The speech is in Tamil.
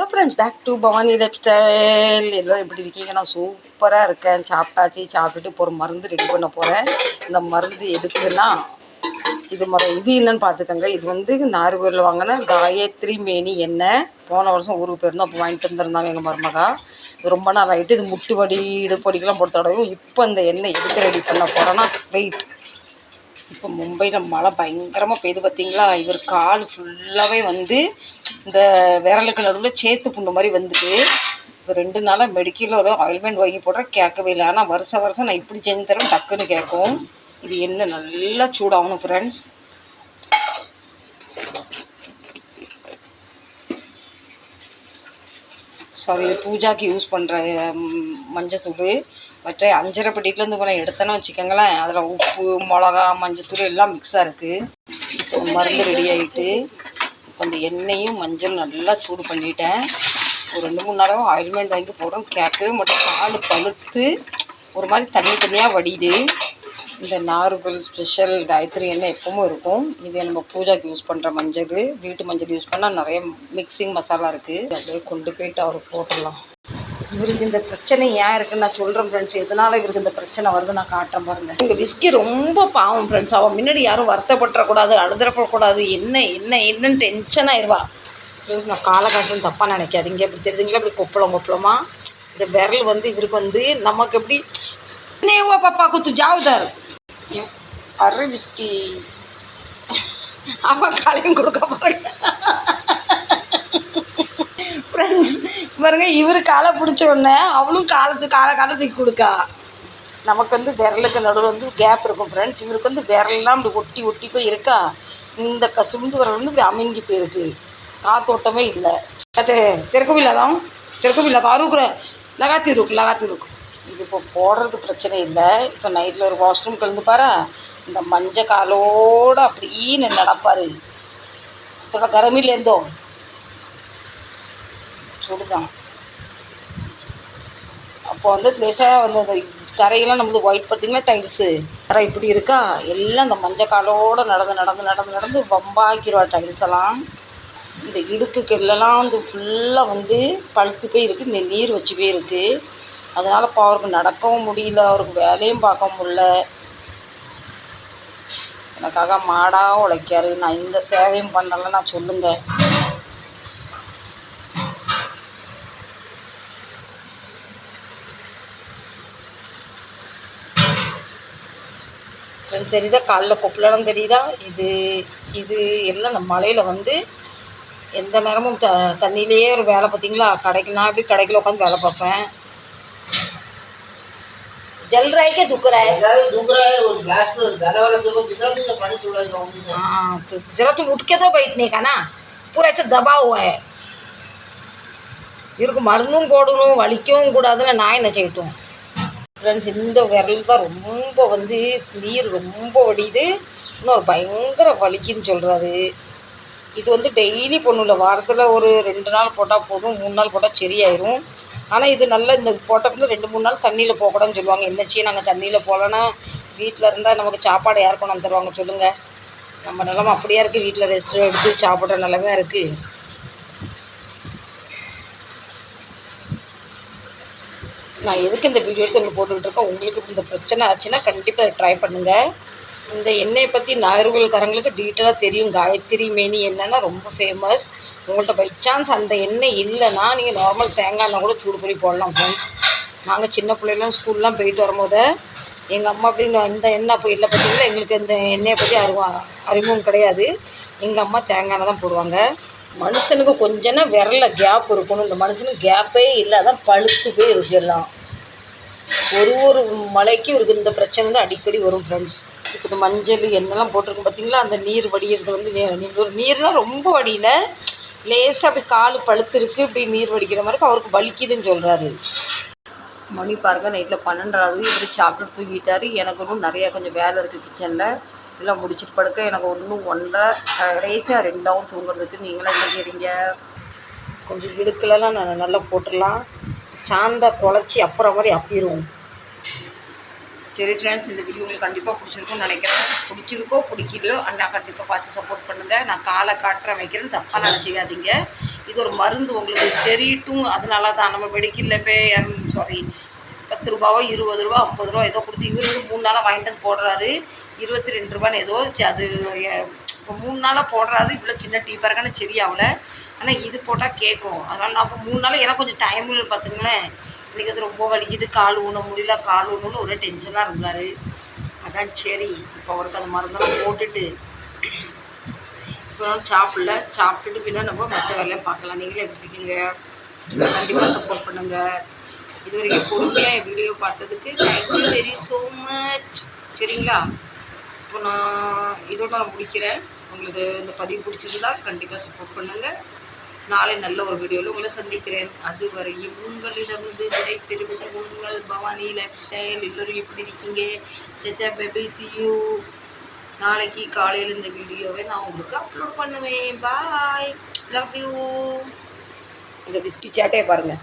Hello friends, back to Bhavani lifestyle. எல்லோரும் எப்படி இருக்கீங்க? நான் சூப்பராக இருக்கேன். சாப்பிட்டாச்சு. சாப்பிட்டுட்டு இப்போ ஒரு மருந்து ரெடி பண்ண போகிறேன். இந்த மருந்து எதுக்குன்னா இது என்னன்னு பார்த்துக்கோங்க. இது வந்து நார்வேலில் வாங்கின காயத்ரி மேனி எண்ணெய். போன வருஷம் ஊருக்கு போயிருந்தோம், அப்போ வாங்கிட்டு வந்துருந்தாங்க எங்கள் மருமகா. ரொம்ப நாள் ஆகிட்டு. இது முட்டு வடி இடுப்படிக்கெலாம் போட்டு தடவும். இப்போ இந்த எண்ணெய் எதுக்கு ரெடி பண்ண போகிறேன்னா வெயிட். இப்போ மும்பையில் மழை பயங்கரமாக பெய்து பார்த்தீங்களா? இவர் கால் ஃபுல்லாகவே வந்து இந்த விரலுக்கு நடுவில் சேத்து புண்ணு மாதிரி வந்துட்டு இப்போ 2 நாளாக மெடிக்கலில் ஒரு ஆயில்மெண்ட் வாங்கி போடுறேன், கேட்கவே இல்லை. ஆனால் வருஷம் நான் இப்படி செஞ்சு தரேன், டக்குன்னு கேட்கும். இது என்ன நல்லா சூடாகணும் ஃப்ரெண்ட்ஸ். சாரி, இது பூஜாக்கு யூஸ் பண்ணுற மஞ்சத்தூள். மற்ற 5.5 பெட்டிலேருந்து போனால் எடுத்தேன்னு வச்சுக்கோங்களேன், அதில் உப்பு, மிளகா, மஞ்சத்தூள் எல்லாம் மிக்ஸாக இருக்குது. இப்போ மருந்து ரெடி ஆகிட்டு இப்போ அந்த எண்ணெயும் மஞ்சள் நல்லா சூடு பண்ணிட்டேன். ஒரு 2-3 நாளாகவும் ஆயில்மெண்ட் வாங்கி போடுறோம், கேட்கவே மட்டும் கால் பழுத்து ஒரு மாதிரி தண்ணியாக வடியுது. இந்த நார்வல் ஸ்பெஷல் காயத்ரி எண்ணெய் எப்பவும் இருக்கும். இது நம்ம பூஜாக்கு யூஸ் பண்ணுற மஞ்சள். வீட்டு மஞ்சள் யூஸ் பண்ணால் நிறைய மிக்சிங் மசாலா இருக்குது. அப்படியே கொண்டு போயிட்டு அவருக்கு போட்டுடலாம். இவருக்கு இந்த பிரச்சனை ஏன் இருக்குன்னு நான் சொல்கிறேன் ஃப்ரெண்ட்ஸ். எதனால் இவருக்கு இந்த பிரச்சனை வருது நான் காட்டுறேன் பாருங்கள். எங்கள் விஸ்கி ரொம்ப பாவம் ஃப்ரெண்ட்ஸ். அவன் முன்னாடி யாரும் வருத்தப்பட்டுறக்கூடாது, அழுதுறப்படக்கூடாது. என்னன்னு டென்ஷன் ஆயிடுவா ஃப்ரெண்ட்ஸ். நான் காலை காட்டுறேன்னு தப்பாக நினைக்காதீங்க. இப்படி தெரியுதுங்களா, இப்படி கொப்பளமா இந்த விரல் வந்து இவருக்கு வந்து நமக்கு எப்படி நேவா பாப்பா குத்து ஜாவுதார் அரை விஸ்கி அவன் காலையும் கொடுக்க பாருங்க ஃப்ரெண்ட்ஸ். பாருங்க, இவர் காலை பிடிச்ச உடனே அவளும் காலத்துக்கு கொடுக்கா. நமக்கு வந்து விரலுக்கு நடுவில் வந்து கேப் இருக்கும் ஃப்ரெண்ட்ஸ். இவருக்கு வந்து விரலெல்லாம் இப்படி ஒட்டி போய் இருக்கா. இந்த சுண்டு விரல் வந்து இப்படி அமுங்கி போயிருக்கு. காத்தோட்டமே இல்லை. அது தெருக்கவில்லை காருக்குற லகாத்தி இருக்கும். இது இப்போ போடுறது பிரச்சனை இல்லை. இப்போ நைட்டில் ஒரு வாஷ்ரூம் கலந்து பாரு, இந்த மஞ்சள் காலோடு அப்படியே நடப்பார். இதோட கரமிலேருந்தோ சுடுதான். அப்போ வந்து லேசாக வந்து அந்த தரையெல்லாம் நம்மளுக்கு ஒயிட் பார்த்திங்கன்னா டைல்ஸு தரை இப்படி இருக்கா, எல்லாம் அந்த மஞ்சள் காலோடு நடந்து வம்பாக்கிடுவா டைல்ஸ் எல்லாம். இந்த இடுக்குக்கெல்லாம் வந்து ஃபுல்லாக வந்து பழுத்து போய் இருக்குது, நீர் வச்சு போய் இருக்குது. அதனால் இப்போ அவருக்கு நடக்கவும் முடியல, அவருக்கு வேலையும் பார்க்க முடியல. எனக்காக மாடாக உழைக்காரு. நான் இந்த சேவையும் பண்ணலை நான் சொல்லுங்கள். ஃப்ரெண்ட்ஸ், தெரியுதா காலில் கொப்பளம் தெரியுதா? இது எல்லாம் இந்த மலையில் வந்து எந்த நேரமும் தண்ணியிலேயே ஒரு வேலை பார்த்தீங்களா. நான் எப்படி கடைக்கில் உட்காந்து வேலை பார்ப்பேன். जल रहा है क्या दुख रहा है? उस गैस पर ज्यादा वाला तेरे को दिखा देगा, पानी छोड़ा है। हाँ, तो जरा तुम उठ के तो बैठने का ना, पूरा ऐसे दबा हुआ है. இவருக்கு மருந்தும் போடணும், வலிக்கவும் கூடாதுன்னு நான் என்ன செய்யட்டும் ஃப்ரெண்ட்ஸ். இந்த விரல் தான் ரொம்ப வந்து நீர் ரொம்ப வடியுது, இன்னொரு பயங்கர வலிக்குன்னு சொல்கிறாரு. இது வந்து டெய்லி பொண்ணுல வாரத்தில் ஒரு 2 நாள் போட்டால் போதும், 3 நாள் போட்டால் சரியாயிரும். ஆனால் இது நல்லா இந்த போட்டப்பில் 2-3 நாள் தண்ணியில் போகக்கூடாதுன்னு சொல்லுவாங்க. என்னச்சியே நாங்கள் தண்ணியில் போகலன்னா வீட்டில் இருந்தால் நமக்கு சாப்பாடு யார் கொண்டு வந்து தருவாங்க சொல்லுங்கள். நம்ம நிலமை அப்படியே இருக்குது. வீட்டில் ரெஸ்ட் எடுத்து சாப்பிட்ற நிலமையாக இருக்குது. நான் எதுக்கு இந்த வீடியோ எடுத்து உங்களுக்கு போட்டுக்கிட்டு இருக்கேன், உங்களுக்கு இந்த பிரச்சனை ஆச்சுன்னா கண்டிப்பாக ட்ரை பண்ணுங்கள். இந்த எண்ணெயை பற்றி நாகர்கோவில்காரங்களுக்கு டீட்டெயிலாக தெரியும். காயத்ரி மேனி எண்ணெய்னா ரொம்ப ஃபேமஸ். உங்கள்கிட்ட பை சான்ஸ் அந்த எண்ணெய் இல்லைன்னா நீங்கள் நார்மல் தேங்காய் எண்ணெய் கூட சூடு பண்ணி போடலாம் ஃப்ரெண்ட்ஸ். நாங்கள் சின்ன பிள்ளைலாம் ஸ்கூல்லாம் போயிட்டு வரும்போது எங்கள் அம்மா அப்படின்னு இந்த எண்ணெய் இப்போ இல்லை பார்த்தீங்களா, எங்களுக்கு இந்த எண்ணெயை பற்றி அறிமுகம் கிடையாது. எங்கள் அம்மா தேங்காய் எண்ணெய் தான் போடுவாங்க. மனுஷனுக்கு கொஞ்சம்னா விரலில் கேப் இருக்கணும். இந்த மனுஷனுக்கு கேப்பே இல்லை, அதான் பழுத்து போய் இருக்கு எல்லாம். ஒரு மலைக்கு இவருக்கு இந்த பிரச்சனை வந்து அடிக்கடி வரும் ஃப்ரெண்ட்ஸ். இப்போ இந்த மஞ்சள் எண்ணெய்லாம் போட்டிருக்கும் பார்த்தீங்களா, அந்த நீர் வடிகிறது வந்து ஒரு நீர்னால் ரொம்ப வடியில் லேசாக அப்படி கால் பழுத்து இருக்குது, இப்படி நீர் வடிக்கிற மாதிரி அவருக்கு வலிக்குதுன்னு சொல்கிறாரு. மணி பாருங்க, நைட்டில் 12:30 இப்படி சாப்பிட்டு தூங்கிட்டார். எனக்கு இன்னும் நிறையா கொஞ்சம் வேலை இருக்குது கிச்சனில், எல்லாம் முடிச்சுட்டு படுக்க எனக்கு இன்னும் 1:30 கடைசியாக 2 தூங்குறதுக்கு. நீங்களாம் என்ன செய்றீங்க? கொஞ்சம் இடுக்கலலாம் நான் நல்லா போட்டுடலாம், சாந்தா குழச்சி அப்புறம் மாதிரி அப்பிடுவோம். சரி ஃப்ரெண்ட்ஸ், இந்த வீடியோ உங்களுக்கு கண்டிப்பாக பிடிச்சிருக்கும்னு நினைக்கிறேன். பிடிச்சிருக்கோ பிடிக்கலையோ அண்ணா கண்டிப்பாக பார்த்து சப்போர்ட் பண்ணுங்கள். நான் காலை காட்டுறேன் வைக்கிறேன்னு தப்பாக நினச்சிக்காதீங்க. இது ஒரு மருந்து உங்களுக்கு தெரியட்டும், அதனால தான். நம்ம மெடிக்கலில் போய் சாரி 10 ரூபாவோ 20 ரூபா 50 ரூபா ஏதோ கொடுத்து இவர் 3 நாளாக வாங்கிட்டு வந்து போடுறாரு. 22 ரூபான்னு ஏதோ அது இப்போ 3 நாளாக போடுறாரு. இவ்வளோ சின்ன டீ பறக்கான சரியாகல. ஆனால் இது போட்டால் கேட்கும். அதனால் நான் இப்போ 3 நாள் எனக்கு கொஞ்சம் டைம் இல்லை பார்த்துங்களேன். இன்றைக்கி அது ரொம்ப வலிக்குது, கால் ஊன முடியல, கால் ஊனணும்னு ஒரே டென்ஷனாக இருந்தார். அதான் சரி இப்போ அவருக்கு அந்த மருந்தெல்லாம் போட்டுட்டு இப்போ சாப்பிட்டுட்டு பின்னா நம்ம மற்ற வேலையும் பார்க்கலாம். நீங்களே எப்படி இருக்கீங்க? கண்டிப்பாக சப்போர்ட் பண்ணுங்கள். இது வரைக்கும் பொறுமையாக என் வீடியோ பார்த்ததுக்கு தேங்க்யூ வெரி ஸோ மச். சரிங்களா? இப்போ நான் இதோட நான் முடிக்கிறேன். உங்களுக்கு இந்த பதிவு பிடிச்சிருந்தா கண்டிப்பாக சப்போர்ட் பண்ணுங்கள். நாளை நல்ல ஒரு வீடியோவில் உங்களை சந்திக்கிறேன். அதுவரையும் உங்களிடமிருந்து விடை பெறுவது உங்கள் பவானி லைஃப் ஸ்டைல். எல்லோரும் எப்படி இருக்கீங்க? சச்சா பேபி சி யூ. நாளைக்கு காலையில் இந்த வீடியோவை நான் உங்களுக்கு அப்லோட் பண்ணுவேன். பாய், லவ் யூ. இந்த பிஸ்கி சாட்டே பாருங்கள்.